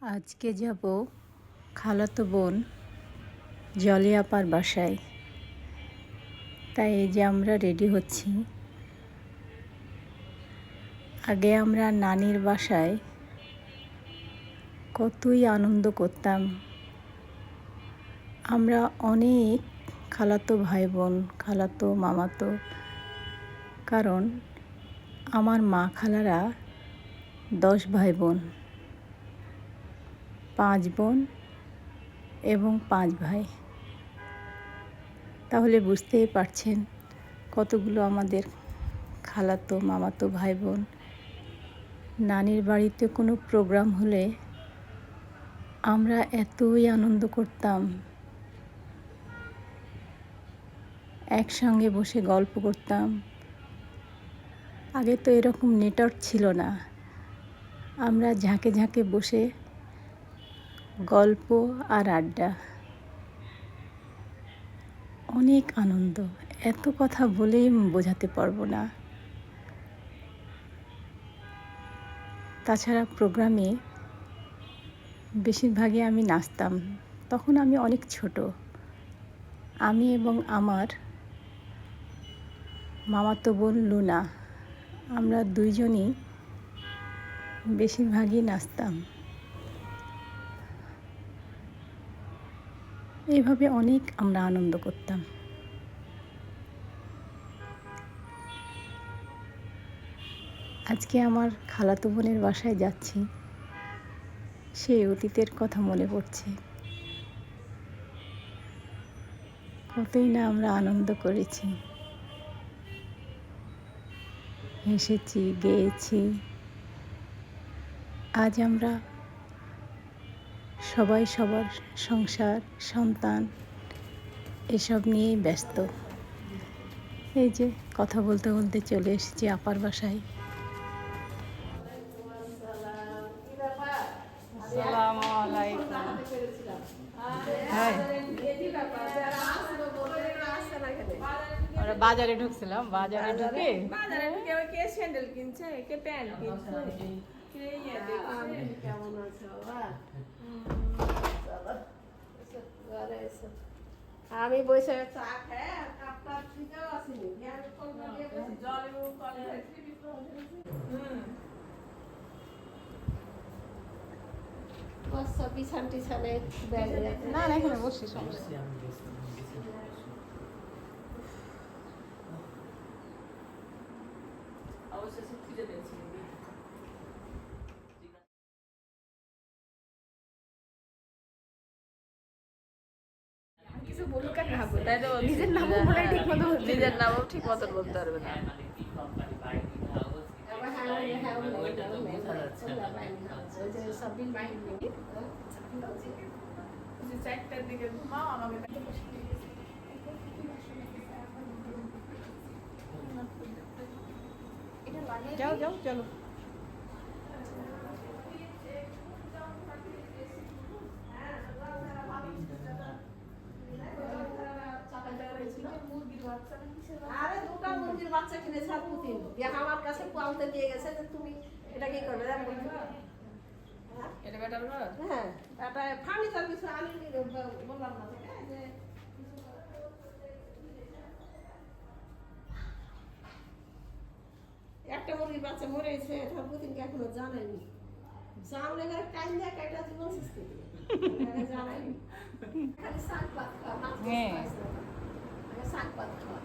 আজকে যাব খালাতো বোন জলি আপার বাসায়। তাই এই যে আমরা রেডি হচ্ছি। আগে আমরা নানির বাসায় কতই আনন্দ করতাম। আমরা অনেক খালাতো ভাই বোন, খালাতো মামাতো, কারণ আমার মা খালারা 10 ভাই বোন, 5 বোন এবং 5 ভাই। তাহলে বুঝতেই পারছেন কতগুলো আমাদের খালাতো মামাতো ভাই বোন। নানির বাড়িতে কোনো প্রোগ্রাম হলে আমরা এতই আনন্দ করতাম, একসঙ্গে বসে গল্প করতাম। আগে তো এরকম নেটওয়ার্ক ছিল না, আমরা ঝাঁকে ঝাঁকে বসে গল্প আর আড্ডা, অনেক আনন্দ। এত কথা বলেই বোঝাতে পারবো না। তাছাড়া প্রোগ্রামে বেশিরভাগই আমি নাচতাম। তখন আমি অনেক ছোট। আমি এবং আমার মামাতো বোন লুনা, আমরা দুইজনই বেশিরভাগই নাচতাম। এইভাবে অনেক আমরা আনন্দ করতাম। আজকে আমার খালাতো বোনের বাসায় যাচ্ছি, সেই অতীতের কথা মনে পড়ছে। কতই না আমরা আনন্দ করেছি, হেসেছি, গেয়েছি। আজ আমরা সবাই সবার সংসার, সন্তান এসব নিয়েই ব্যস্ত। এই যে কথা বলতে বলতে চলে এসেছি আপার বাসায়। আসসালামু আলাইকুম। হ্যাঁ, আমরা বাজারে ঢুকছিলাম, বাজারে ঢুকে ওই কে স্যান্ডেল কিনছে, কে প্যান্ট কিনছে, কে ইয়ে দেখছে। কেমন আছো বাবা? ঘরে এসো। আমি বসে চা খেয়ে কাপটা ঠিকও আসিনি, জল কলে বিছান টিছানে না না এখানে বসি, সমস্যা অবশেষে খুঁজে পেয়েছি। কিছু বলুক আর না বলুক, তাই তো নিজের নামও বলে ঠিক মতো নিজের নামও ঠিক মতো বলতে পারবে না। চারটার দিকে ঘুমাও, আমাকে যাও যাও চলো। আরে দুটো মুরগির বাচ্চা কিনেছে আর পুতিন আমার কাছে পালতে দিয়ে গেছে যে তুমি এটা কি করবে এটা বেটার ঘর। হ্যাঁ, এটা ফার্নিচার কিছু আনি বললাম না যে একটা মুরগির বাচ্চা মরেছে, এটা পুতিনকে এখনো জানায়নি। জানলে এবার টাইম দেয় কাটা জীবন সৃষ্টি জানায়নি। খালি শাক পাত খাওয়া, শাক পাত খাওয়া,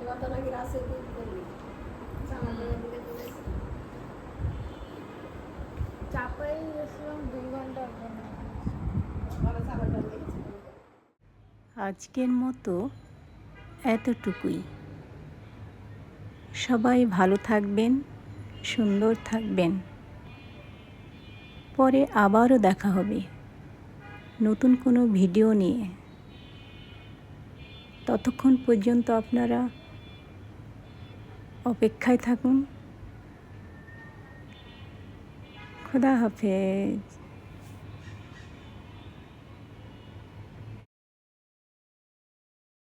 এবার তো নাকি রাসে দুধ করবি জানালে দিকে দিয়েছে। চাপাই গেছিলাম 2 ঘন্টা। আজকের মতো এতটুকুই। সবাই ভালো থাকবেন, সুন্দর থাকবেন। পরে আবারও দেখা হবে নতুন কোনো ভিডিও নিয়ে। ততক্ষণ পর্যন্ত আপনারা অপেক্ষায় থাকুন। খোদা হাফেজ।